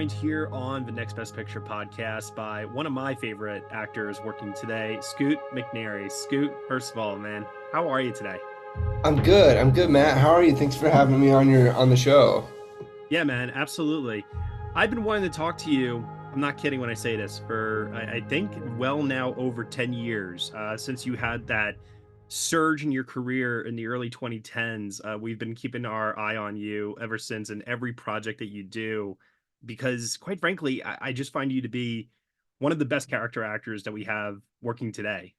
joined here on the Next Best Picture podcast by one of my favorite actors working today, Scoot McNairy. Scoot, first of all, man, how are you today? I'm good. I'm good, Matt. How are you? Thanks for having me on the show. Yeah, man, absolutely. I've been wanting to talk to you. I'm not kidding when I say this, for I think well now over 10 years since you had that surge in your career in the early 2010s. We've been keeping our eye on you ever since in every project that you do, because quite frankly, I just find you to be one of the best character actors that we have working today.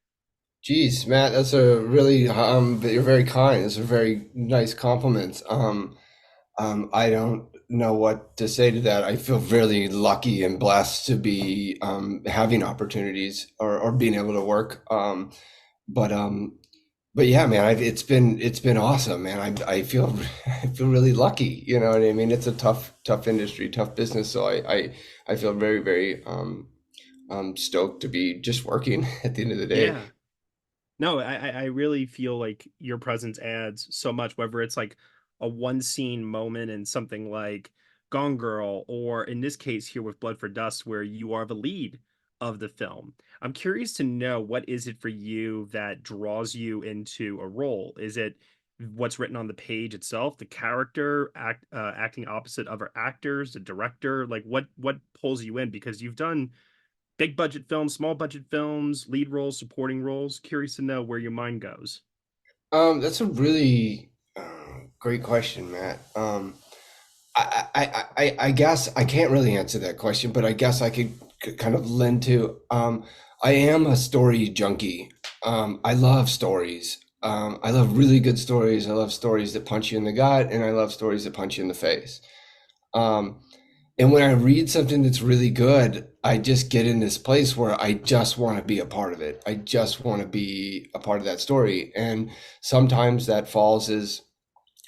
Geez, Matt, that's a really you're very kind. Those are very nice compliments. I don't know what to say to that. I feel really lucky and blessed to be having opportunities or being able to work. But but yeah, man, it's been awesome, man. I feel I feel really lucky. You know what I mean? It's a tough industry, tough business. So I feel very stoked to be just working at the end of the day. Yeah. No, I really feel like your presence adds so much, whether it's like a one scene moment in something like Gone Girl, or in this case here with Blood for Dust, where you are the lead of the film. I'm curious to know, what is it for you that draws you into a role? Is it what's written on the page itself, the character acting opposite other actors, the director? Like what pulls you in? Because you've done big budget films, small budget films, lead roles, supporting roles. Curious to know where your mind goes. That's a really great question, Matt. I guess I can't really answer that question, but I guess I could kind of lend to. I am a story junkie. I love stories. I love really good stories. I love stories that punch you in the gut, and I love stories that punch you in the face. Um, and when I read something that's really good, I just get in this place where I just want to be a part of it. I just want to be a part of that story. And sometimes that falls as,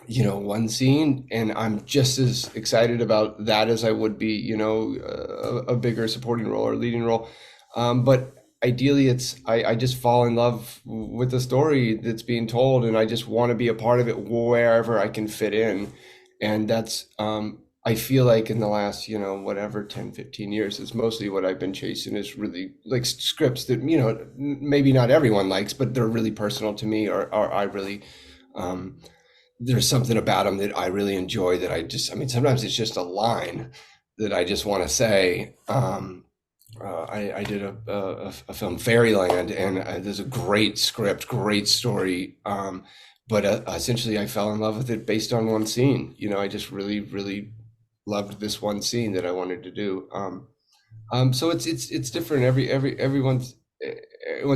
one scene, and I'm just as excited about that as I would be, a bigger supporting role or leading role. But ideally, I just fall in love with the story that's being told, and I just want to be a part of it wherever I can fit in. And that's I feel like in the last, whatever, 10, 15 years, it's mostly what I've been chasing is really like scripts that, maybe not everyone likes, but they're really personal to me, or I really um there's something about them that I really enjoy, that I mean, sometimes it's just a line that I just want to say. I did a film, Fairyland, and there's a great script, great story. But essentially, I fell in love with it based on one scene. I just really loved this one scene that I wanted to do. So it's different. Everyone's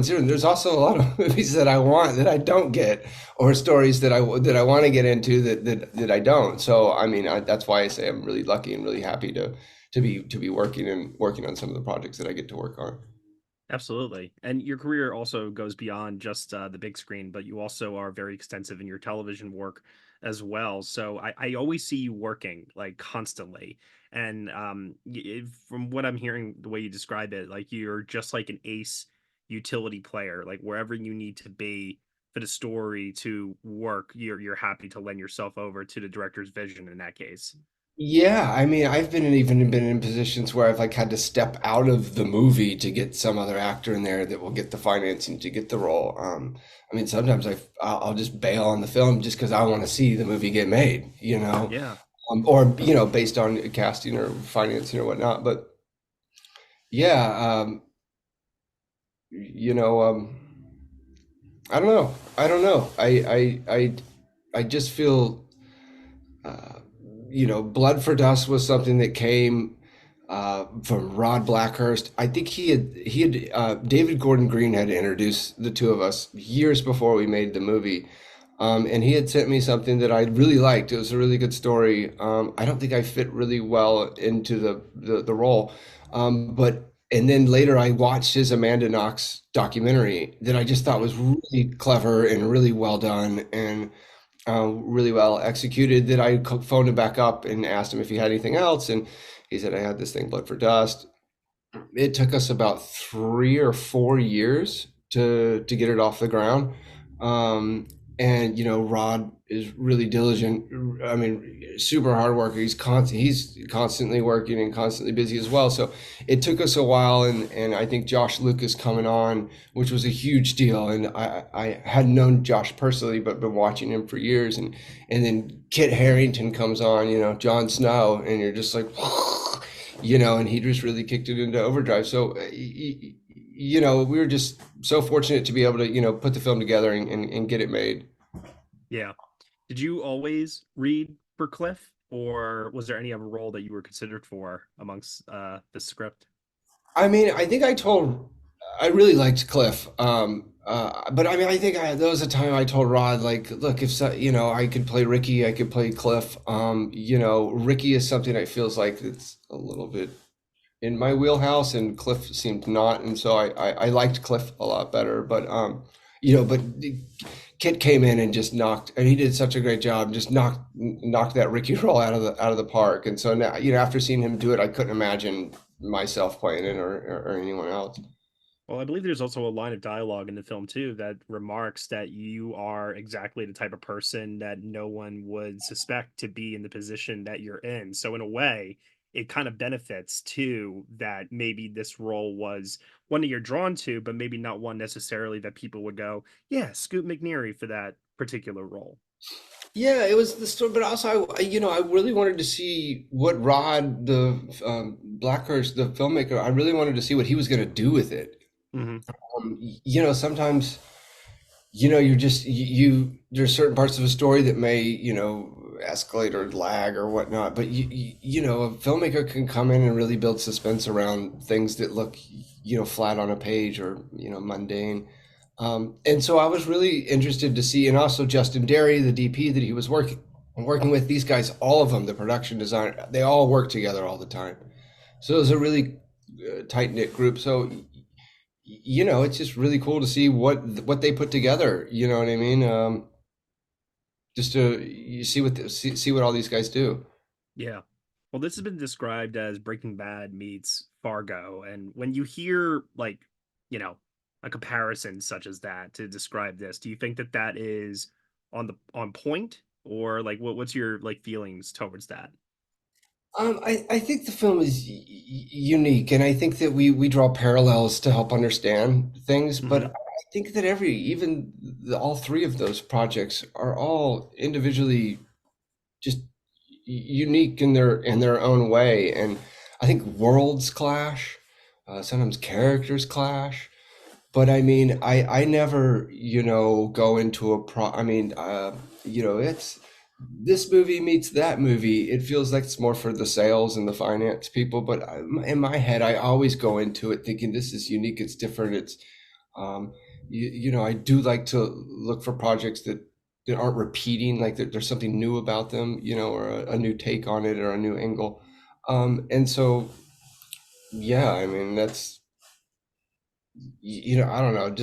different. There's also a lot of movies that I want that I don't get, or stories that I want to get into that I don't. So I mean, that's why I say I'm really lucky and really happy to be working on some of the projects that I get to work on. Absolutely. And your career also goes beyond just the big screen, but you also are very extensive in your television work as well. So I always see you working like constantly. And from what I'm hearing, the way you describe it, like you're just like an ace utility player, like wherever you need to be for the story to work, you're happy to lend yourself over to the director's vision in that case. Yeah, I mean, I've been in positions where I've like had to step out of the movie to get some other actor in there that will get the financing to get the role. I mean, sometimes I'll just bail on the film just because I want to see the movie get made, Yeah. or based on casting or financing or whatnot. But yeah, you know, I don't know. I don't know. I just feel. Uh, Blood for Dust was something that came from Rod Blackhurst. I think David Gordon Green had introduced the two of us years before we made the movie. And he had sent me something that I really liked. It was a really good story. I don't think I fit really well into the role. But and then later I watched his Amanda Knox documentary that I just thought was really clever and really well done, and really well executed, that I phoned him back up and asked him if he had anything else. And he said, I had this thing, Blood for Dust. It took us about 3 or 4 years to get it off the ground. and Rod is really diligent. I mean, super hard worker. He's constantly working and constantly busy as well. So it took us a while, and I think Josh Lucas coming on, which was a huge deal. And I hadn't known Josh personally, but been watching him for years. And then Kit Harington comes on, Jon Snow, and you're just like, and he just really kicked it into overdrive. So we were just so fortunate to be able to put the film together and get it made. Yeah. Did you always read for Cliff, or was there any other role that you were considered for amongst the script? I mean, I really liked Cliff. But I mean, I think there was a time I told Rod, like, look, if so, I could play Ricky, I could play Cliff. Ricky is something that feels like it's a little bit in my wheelhouse, and Cliff seemed not, and so I liked Cliff a lot better. But Kit came in and just knocked, and he did such a great job, just knocked that Ricky role out of the park. And so now, after seeing him do it, I couldn't imagine myself playing it or anyone else. Well, I believe there's also a line of dialogue in the film too that remarks that you are exactly the type of person that no one would suspect to be in the position that you're in. So in a way, it kind of benefits too that maybe this role was one that you're drawn to, but maybe not one necessarily that people would go, yeah, Scoot McNairy for that particular role. Yeah, it was the story, but also I really wanted to see what Rod, the Blackhurst, the filmmaker, I really wanted to see what he was going to do with it. Hmm. Sometimes you're just there's certain parts of a story that may escalate or lag or whatnot, but a filmmaker can come in and really build suspense around things that look flat on a page or mundane. And so I was really interested to see, and also Justin Derry, the DP that he was working with, these guys, all of them, the production designer, they all work together all the time. So it was a really tight knit group. So it's just really cool to see what they put together. You know what I mean? Just to you see what all these guys do. Yeah. Well, this has been described as Breaking Bad meets Fargo. And when you hear, like, you know, a comparison such as that to describe this, do you think that that is on point, or like what's your like feelings towards that? I think the film is unique, and I think that we draw parallels to help understand things. But Hmm. I think that all three of those projects are all individually just unique in their own way, and I think worlds clash, sometimes characters clash. But I mean, I never, go into I mean, it's this movie meets that movie. It feels like it's more for the sales and the finance people. But in my head, I always go into it thinking this is unique. It's different. Um, I do like to look for projects that aren't repeating, like there's something new about them, or a new take on it or a new angle. And so, yeah, I mean, I don't know, I'm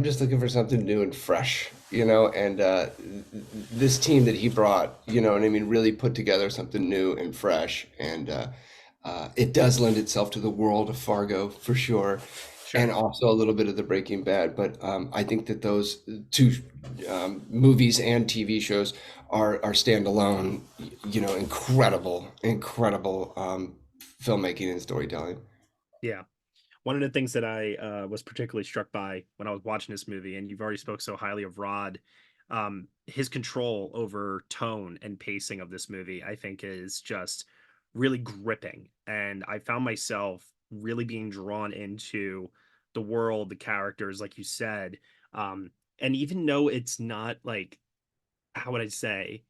just looking for something new and fresh, and this team that he brought, what I mean, really put together something new and fresh, and it does lend itself to the world of Fargo for sure, and Sure. also a little bit of the Breaking Bad, but I think that those two movies and TV shows are standalone, incredible filmmaking and storytelling. Yeah. One of the things that I was particularly struck by when I was watching this movie, and you've already spoke so highly of Rod, his control over tone and pacing of this movie, I think, is just really gripping. And I found myself really being drawn into the world, the characters, like you said. And even though it's not like, how would I say,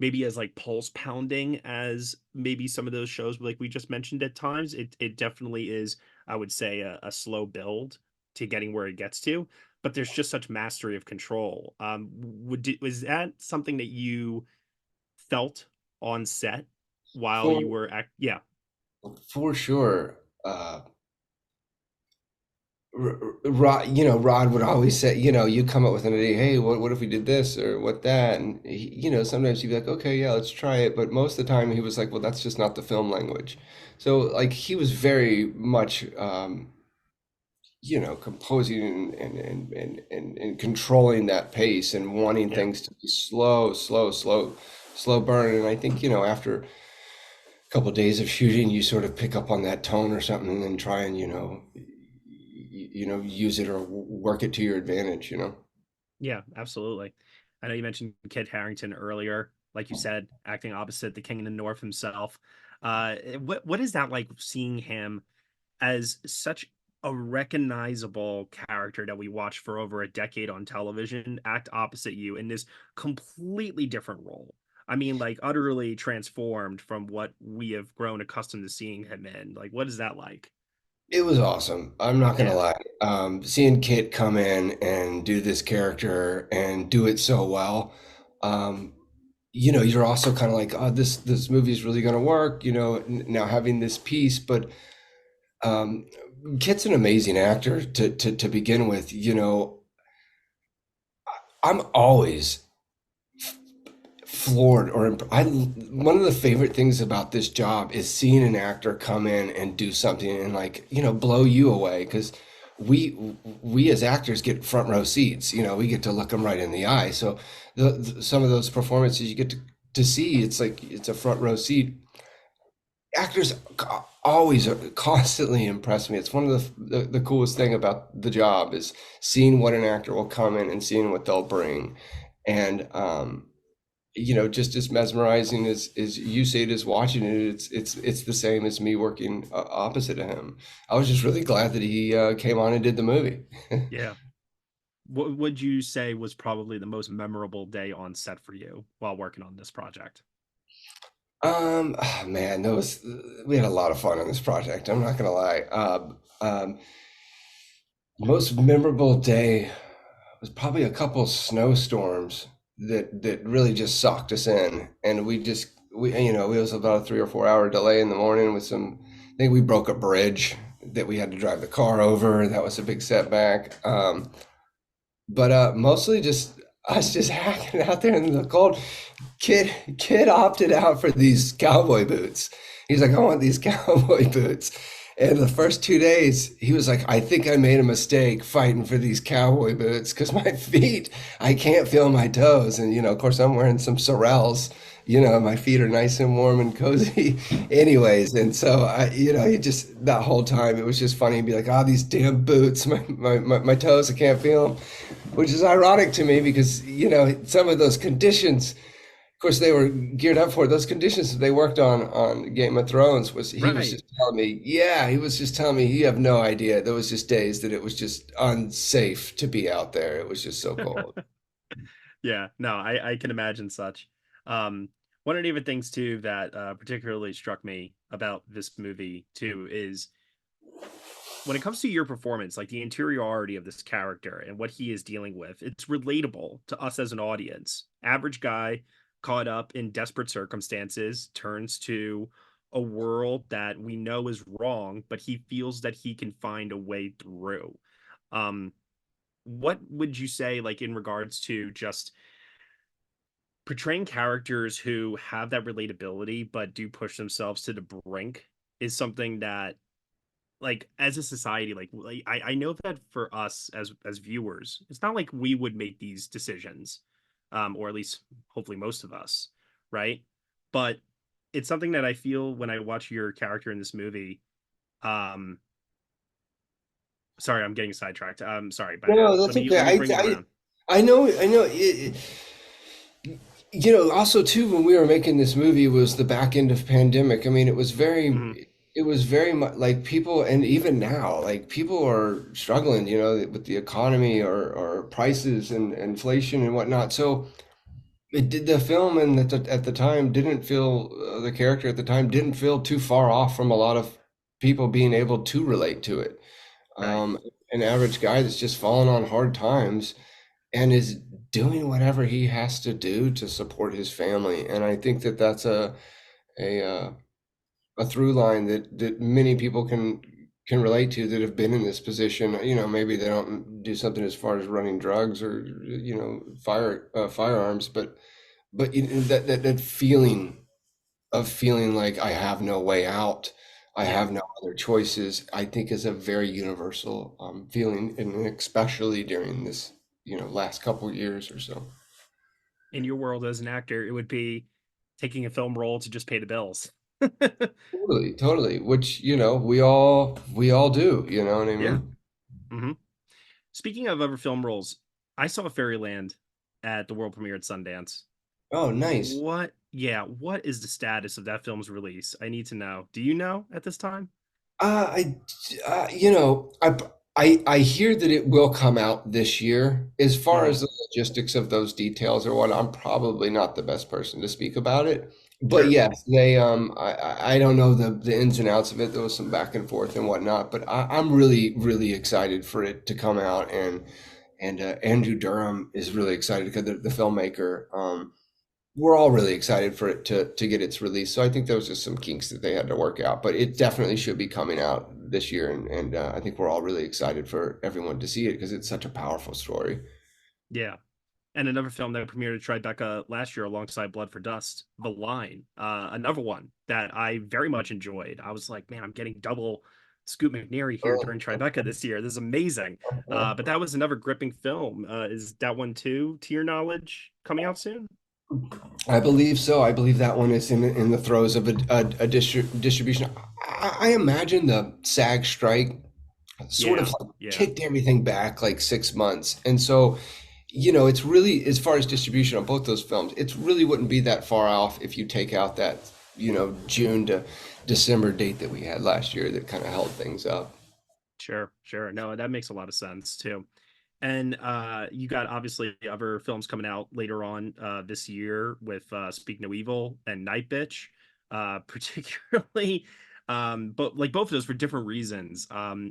maybe as like pulse pounding as maybe some of those shows like we just mentioned at times, it definitely is, I would say, a slow build to getting where it gets to, but there's just such mastery of control. Was that something that you felt on set while For you were yeah. for sure. Rod, Rod would always say, you come up with an idea, hey, what if we did this or what that? And sometimes he'd be like, okay, yeah, let's try it. But most of the time he was like, well, that's just not the film language. So like he was very much, composing and controlling that pace and wanting Yeah. things to be slow, slow, slow, slow burn. And I think, after a couple of days of shooting, you sort of pick up on that tone or something and then try and, use it or work it to your advantage. Yeah, absolutely. I know you mentioned Kit Harington earlier, like you said, acting opposite the King of the North himself. What is that like seeing him as such a recognizable character that we watched for over a decade on television act opposite you in this completely different role? I mean, like utterly transformed from what we have grown accustomed to seeing him in. Like, what is that like? It was awesome. I'm not gonna Yeah, lie. Seeing Kit come in and do this character and do it so well, um, you're also kind of like, oh, this movie is really gonna work. Now having this piece, but um, Kit's an amazing actor to begin with. I'm always floored one of the favorite things about this job is seeing an actor come in and do something and like blow you away because we we as actors get front row seats. We get to look them right in the eye. So some of those performances you get to see, it's like it's a front row seat. Actors always constantly impress me. It's one of the coolest thing about the job is seeing what an actor will come in and seeing what they'll bring. And just as mesmerizing as you say it is watching it, it's the same as me working opposite of him. I was just really glad that he came on and did the movie. yeah. What would you say was probably the most memorable day on set for you while working on this project? Man, we had a lot of fun on this project. I'm not gonna lie. Most memorable day was probably a couple snowstorms that really just socked us in, and it was about a 3 or 4 hour delay in the morning with some. I think we broke a bridge that we had to drive the car over. That was a big setback. But mostly just us just hacking out there in the cold. Kid opted out for these cowboy boots. He's like, I want these cowboy boots. And the first 2 days, he was like, I think I made a mistake fighting for these cowboy boots because my feet, I can't feel my toes. And, of course, I'm wearing some Sorels. My feet are nice and warm and cozy, anyways. And so, he just, that whole time, it was just funny. He'd be like, oh, these damn boots, my toes, I can't feel them, which is ironic to me because, some of those conditions, of course, they were geared up for it. Those conditions that they worked on Game of Thrones was he was Right. just telling me, yeah, he was just telling me you have no idea. There was just days that it was just unsafe to be out there. It was just so cold. Yeah, no, I can imagine such. One of the even things too that particularly struck me about this movie too is when it comes to your performance, like the interiority of this character and what he is dealing with, it's relatable to us as an audience. Average guy caught up in desperate circumstances turns to a world that we know is wrong, but he feels that he can find a way through. Um, what would you say, like in regards to just portraying characters who have that relatability but do push themselves to the brink is something that like as a society like I know that for us as viewers it's not like we would make these decisions or at least hopefully most of us, right? But it's something that I feel when I watch your character in this movie. um Sorry, I'm getting sidetracked. Sorry, but No, that's let me okay. bring it around. I know. Also too, when we were making this movie was the back end of pandemic. I mean, Hmm. it was very much like people, and even now, like people are struggling, with the economy or prices and inflation and whatnot. So it did the film and at the time didn't feel the character at the time didn't feel too far off from a lot of people being able to relate to it. Right. Um, an average guy that's just fallen on hard times and is doing whatever he has to do to support his family. And I think that that's a uh, a through line that many people can relate to that have been in this position. Maybe they don't do something as far as running drugs or firearms, but that feeling of feeling like I have no way out. I Yeah. have no other choices, I think is a very universal feeling, and especially during this, last couple years or so. In your world as an actor, it would be taking a film role to just pay the bills. Totally, totally. Which, we all do, you know what I Yeah. mean? Hmm. Speaking of other film roles, I saw Fairyland at the world premiere at Sundance. Oh, nice. What is the status of that film's release? I need to know. Do you know at this time? I, you know, I hear that it will come out this year. As far Hmm. as the logistics of those details or what, I'm probably not the best person to speak about it. But Sure. yes, I don't know the ins and outs of it. There was some back and forth and whatnot, but I'm really, really excited for it to come out, and Andrew Durham is really excited because the filmmaker. We're all really excited for it to get its release. So I think there was just some kinks that they had to work out, but it definitely should be coming out this year, and I think we're all really excited for everyone to see it because it's such a powerful story. Yeah. And another film that premiered at Tribeca last year alongside Blood for Dust, The Line. Another one that I very much enjoyed. I was like, man, I'm getting double Scoot McNairy here during Tribeca this year. This is amazing. But that was another gripping film. Is that one too, to your knowledge, coming out soon? I believe so. I believe that one is in the throes of a distribution. I imagine the SAG strike sort of Yeah, like yeah, kicked everything back like 6 months, and so it's really, as far as distribution on both those films, it really wouldn't be that far off if you take out that June to December date that we had last year that kind of held things up. sure, sure. No, that makes a lot of sense too. And you got obviously other films coming out later on this year with Speak No Evil and Nightbitch, particularly. But like both of those for different reasons.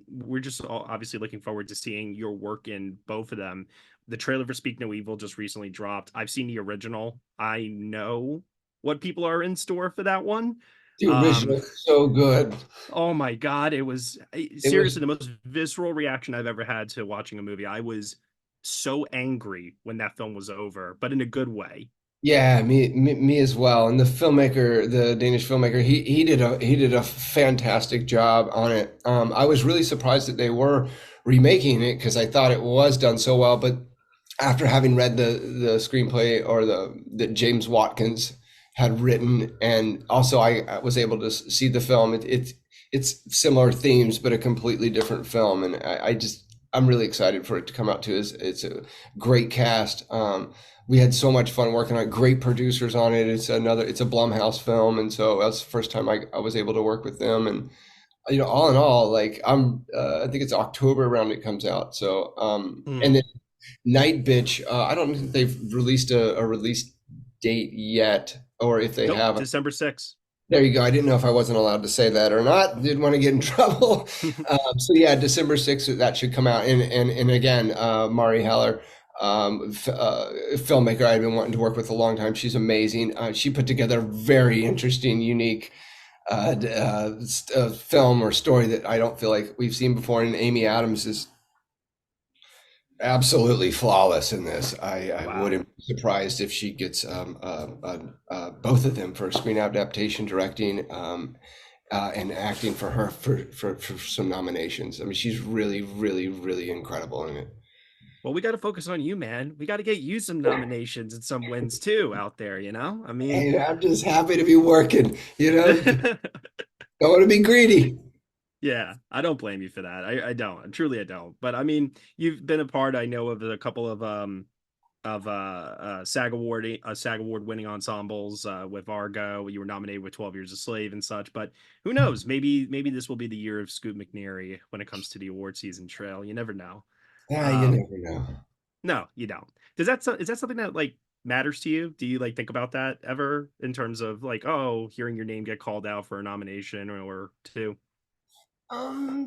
We're just obviously looking forward to seeing your work in both of them. The trailer for Speak No Evil just recently dropped. I've seen the original. I know what people are in store for that one. The Um, original is so good. Oh my God, it was It was, seriously the most visceral reaction I've ever had to watching a movie. I was so angry when that film was over, but in a good way. yeah, me as well. And the filmmaker, the Danish filmmaker, he did a fantastic job on it. I was really surprised that they were remaking it because I thought it was done so well, but after having read the screenplay, or the that James Watkins had written, and also I was able to see the film. It's similar themes, but a completely different film, and I'm really excited for it to come out too. It's a great cast. We had so much fun working on it. Great producers on it. It's a Blumhouse film, and so that's the first time I was able to work with them. And all in all, like I think it's October around it comes out. So Hmm. and then Nightbitch, I don't think they've released a release date yet, or if they Nope, have. December 6th. There you go. I didn't know if I wasn't allowed to say that or not. Didn't want to get in trouble. So yeah, December 6th, that should come out. And again, Mari Heller, filmmaker I've been wanting to work with a long time. She's amazing. She put together a very interesting, unique film or story that I don't feel like we've seen before. And Amy Adams is absolutely flawless in this. I Wow. wouldn't be surprised if she gets both of them for screen adaptation, directing, and acting for her for some nominations. I mean, she's really, really, really incredible in it. Well, we got to focus on you, man. We got to get you some nominations and some wins too out there, you know? I mean, And I'm just happy to be working. Don't want to be greedy. yeah, I don't blame you for that. I don't. Truly I don't. But I mean, you've been a part, I know, of a couple of SAG award winning ensembles with Argo. You were nominated with 12 Years a Slave and such, but who knows? Maybe this will be the year of Scoot McNairy when it comes to the award season trail. You never know. Yeah, you Um, never know. no, you don't. Is that something that like matters to you? Do you like think about that ever in terms of like, oh, hearing your name get called out for a nomination or two?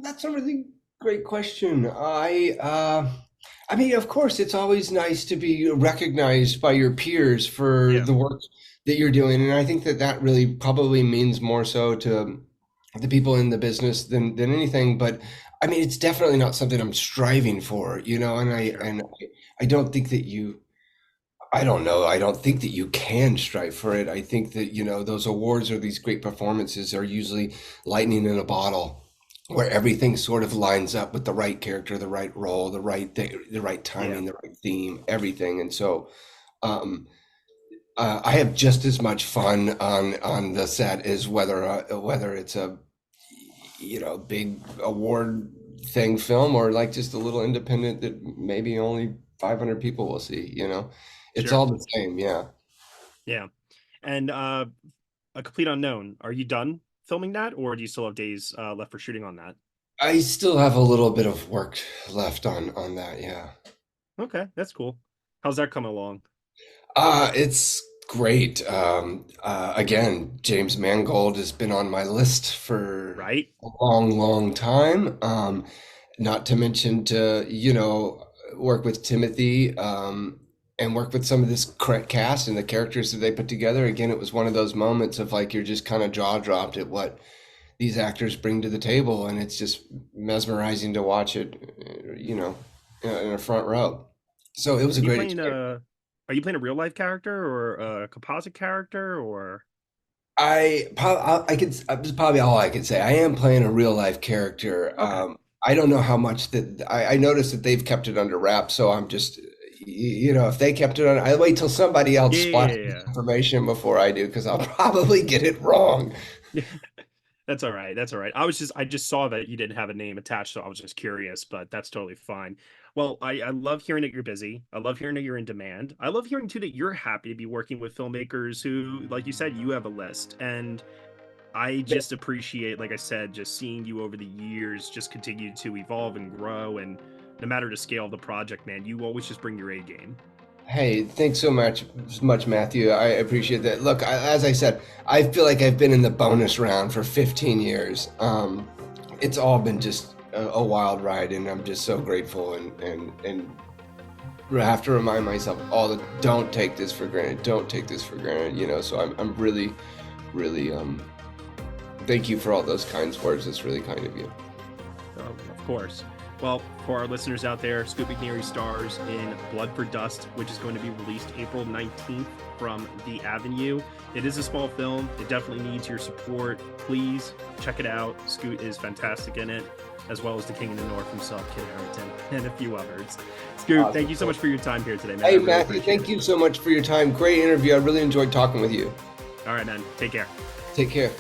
That's a really great question. I mean, of course, it's always nice to be recognized by your peers for Yeah, the work that you're doing, and I think that that really probably means more so to the people in the business than anything. But I mean, it's definitely not something I'm striving for, and sure. I don't think that I don't know. I don't think that you can strive for it. I think that, those awards or these great performances are usually lightning in a bottle. where everything sort of lines up with the right character, the right role, the right thing, the right Yeah. timing, the right theme, everything. And so um, I have just as much fun on the set as whether it's a big award thing film or like just a little independent that maybe only 500 people will see. It's Sure. all the same. Yeah. Yeah. And a complete unknown. Are you done filming that, or do you still have days left for shooting on that? I still have a little bit of work left on that. Yeah. Okay, that's cool. How's that coming along? It's great. Again, James Mangold has been on my list for Right? a long, long time. Not to mention to, work with Timothy, and work with some of this cast and the characters that they put together. Again, it was one of those moments of like you're just kind of jaw dropped at what these actors bring to the table, and it's just mesmerizing to watch it, in a front row. So it was a Are you great playing experience. a real life character or a composite character or I could that's probably all I could say. I am playing a real life character. okay. I don't know how much that I noticed that they've kept it under wraps, so I'm just if they kept it on, I wait till somebody else splashes Yeah. information before I do because I'll probably get it wrong. Yeah. That's all right. That's all right. I just saw that you didn't have a name attached, so I was just curious, but that's totally fine. Well, I love hearing that you're busy. I love hearing that you're in demand. I love hearing too that you're happy to be working with filmmakers who, like you said, you have a list. And I just appreciate, like I said, just seeing you over the years just continue to evolve and grow. And no matter the scale of the project, man, you always just bring your A game. Hey, thanks so much, Matthew. I appreciate that. Look, as I said, I feel like I've been in the bonus round for 15 years. It's all been just a wild ride, and I'm just so grateful and have to remind myself all the don't take this for granted. Don't take this for granted. So I'm really, really thank you for all those kind words. It's really kind of you. Of course. Well, for our listeners out there, Scoot McNairy stars in Blood for Dust, which is going to be released April 19th from The Avenue. It is a small film. It definitely needs your support. Please check it out. Scoot is fantastic in it, as well as the King of the North himself, Kit Harington, and a few others. Scoot, thank Awesome. you so much for your time here today, man. I Hey, really Matthew, appreciate thank it. you so much for your time. Great interview. I really enjoyed talking with you. All right, man. Take care. Take care.